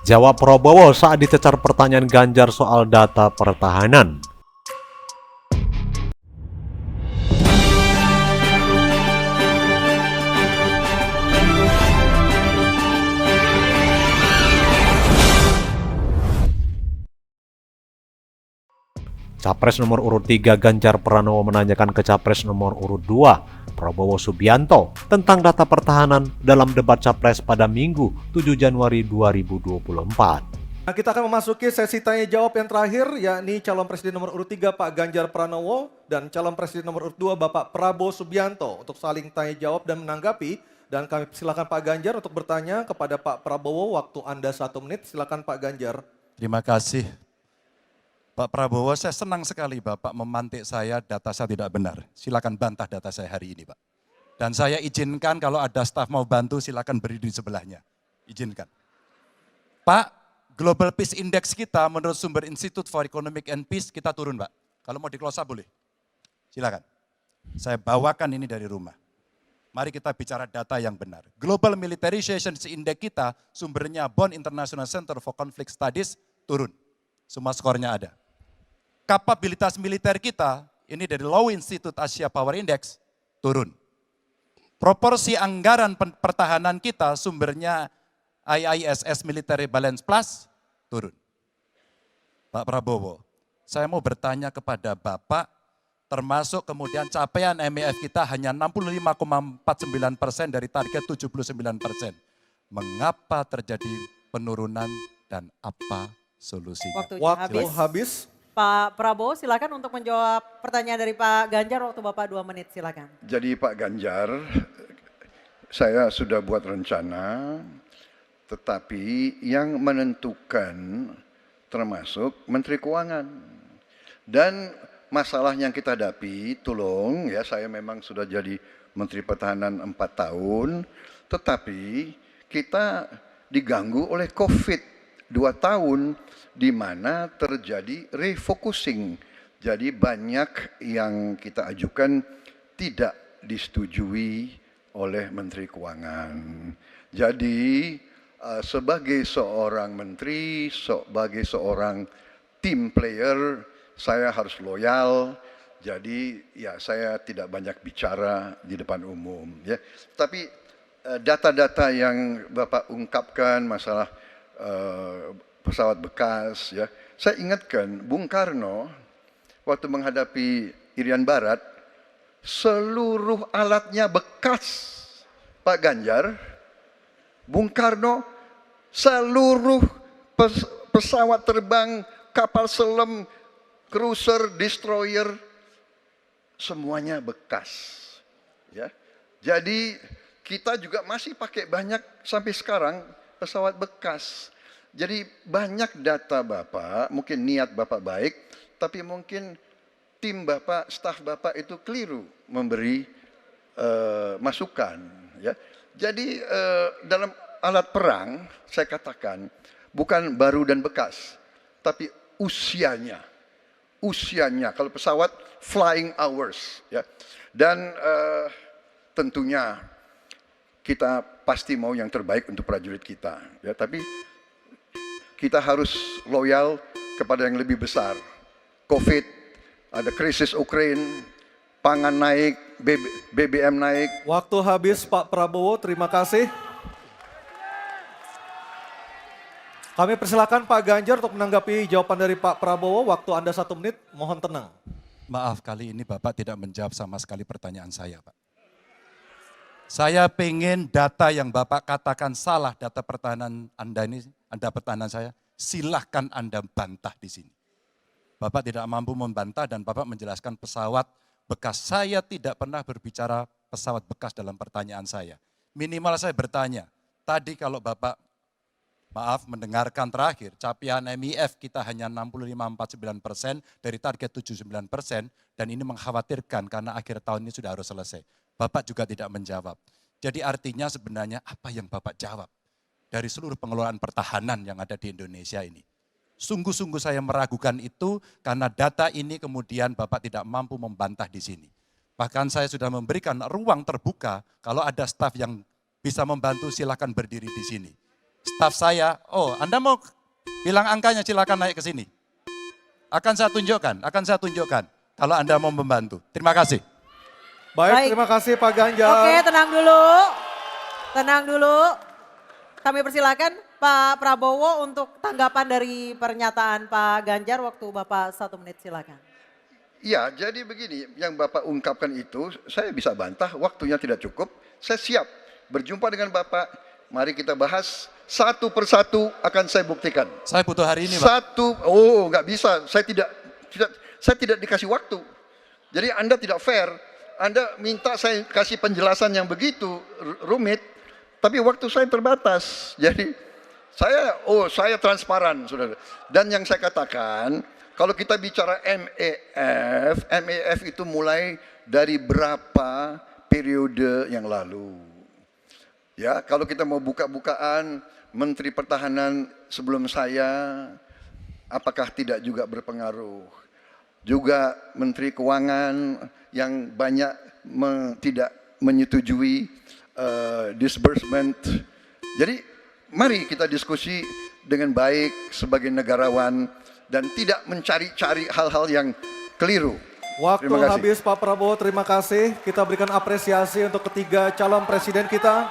Jawab Prabowo saat dicecar pertanyaan Ganjar soal data pertahanan. Capres nomor urut 3 Ganjar Pranowo menanyakan ke Capres nomor urut 2 Prabowo Subianto tentang data pertahanan dalam debat Capres pada Minggu 7 Januari 2024. Nah, kita akan memasuki sesi tanya jawab yang terakhir, yakni calon presiden nomor urut 3 Pak Ganjar Pranowo dan calon presiden nomor urut 2 Bapak Prabowo Subianto untuk saling tanya jawab dan menanggapi. Dan kami silakan Pak Ganjar untuk bertanya kepada Pak Prabowo, waktu Anda 1 menit, silakan Pak Ganjar. Terima kasih. Pak Prabowo, saya senang sekali Bapak memantik saya, data saya tidak benar. Silakan bantah data saya hari ini Pak. Dan saya izinkan kalau ada staf mau bantu silakan berdiri di sebelahnya. Izinkan. Pak, Global Peace Index kita menurut sumber Institute for Economic and Peace kita turun Pak. Kalau mau di-close up boleh. Silakan. Saya bawakan ini dari rumah. Mari kita bicara data yang benar. Global Militarization Index kita sumbernya Bonn International Center for Conflict Studies turun. Semua skornya ada. Kapabilitas militer kita, ini dari Law Institute Asia Power Index, turun. Proporsi anggaran pertahanan kita, sumbernya IISS Military Balance Plus, turun. Pak Prabowo, saya mau bertanya kepada Bapak, termasuk kemudian capaian MEF kita hanya 65,49% dari target 79%. Mengapa terjadi penurunan dan apa solusinya? Waktu habis. Pak Prabowo silakan untuk menjawab pertanyaan dari Pak Ganjar, waktu Bapak 2 menit silakan. Jadi Pak Ganjar, saya sudah buat rencana, tetapi yang menentukan termasuk Menteri Keuangan. Dan masalah yang kita hadapi, tolong ya, saya memang sudah jadi Menteri Pertahanan 4 tahun, tetapi kita diganggu oleh COVID 2 tahun, di mana terjadi refocusing. Jadi banyak yang kita ajukan tidak disetujui oleh Menteri Keuangan. Jadi sebagai seorang menteri, sebagai seorang team player, saya harus loyal. Jadi ya saya tidak banyak bicara di depan umum. Ya. Tapi data-data yang Bapak ungkapkan masalah pesawat bekas, ya. Saya ingatkan Bung Karno waktu menghadapi Irian Barat, seluruh alatnya bekas. Pak Ganjar, Bung Karno, seluruh pesawat terbang, kapal selam, cruiser, destroyer, semuanya bekas. Ya. Jadi kita juga masih pakai banyak sampai sekarang pesawat bekas. Jadi banyak data Bapak, mungkin niat Bapak baik, tapi mungkin tim Bapak, staf Bapak itu keliru memberi masukan. Ya. Jadi dalam alat perang, saya katakan, bukan baru dan bekas, tapi usianya. Usianya, kalau pesawat flying hours. Ya. Dan tentunya kita pasti mau yang terbaik untuk prajurit kita. Ya, tapi kita harus loyal kepada yang lebih besar. COVID, ada krisis Ukraina, pangan naik, BBM naik. Waktu habis Pak Prabowo, terima kasih. Kami persilakan Pak Ganjar untuk menanggapi jawaban dari Pak Prabowo, waktu Anda 1 menit, mohon tenang. Maaf, kali ini Bapak tidak menjawab sama sekali pertanyaan saya Pak. Saya pengen data yang Bapak katakan salah, data pertahanan Anda ini, Anda pertahanan saya, silahkan Anda bantah di sini. Bapak tidak mampu membantah dan Bapak menjelaskan pesawat bekas. Saya tidak pernah berbicara pesawat bekas dalam pertanyaan saya. Minimal saya bertanya, tadi kalau Bapak, maaf mendengarkan terakhir, capaian MEF kita hanya 65,49% dari target 79% dan ini mengkhawatirkan karena akhir tahun ini sudah harus selesai. Bapak juga tidak menjawab. Jadi artinya sebenarnya apa yang Bapak jawab dari seluruh pengelolaan pertahanan yang ada di Indonesia ini. Sungguh-sungguh saya meragukan itu karena data ini kemudian Bapak tidak mampu membantah di sini. Bahkan saya sudah memberikan ruang terbuka kalau ada staf yang bisa membantu silakan berdiri di sini. Staf saya, oh Anda mau bilang angkanya silakan naik ke sini. Akan saya tunjukkan kalau Anda mau membantu. Terima kasih. Baik, Baik. terima kasih Pak Ganjar. Oke, tenang dulu. Tenang dulu. Kami persilakan Pak Prabowo untuk tanggapan dari pernyataan Pak Ganjar. Waktu Bapak 1 menit, silakan. Ya, jadi begini, yang Bapak ungkapkan itu saya bisa bantah, waktunya tidak cukup. Saya siap berjumpa dengan Bapak. Mari kita bahas satu persatu, akan saya buktikan. Saya butuh hari ini, Pak. Nggak bisa. Saya tidak dikasih waktu. Jadi Anda tidak fair. Anda minta saya kasih penjelasan yang begitu rumit, tapi waktu saya terbatas. Jadi saya transparan, saudara. Dan yang saya katakan, kalau kita bicara MEF itu mulai dari berapa periode yang lalu. Ya, kalau kita mau buka-bukaan, Menteri Pertahanan sebelum saya, apakah tidak juga berpengaruh? Juga Menteri Keuangan yang banyak tidak menyetujui disbursement. Jadi mari kita diskusi dengan baik sebagai negarawan dan tidak mencari-cari hal-hal yang keliru. Waktu Terima kasih. habis Pak Prabowo, terima kasih. Kita berikan apresiasi untuk ketiga calon presiden kita.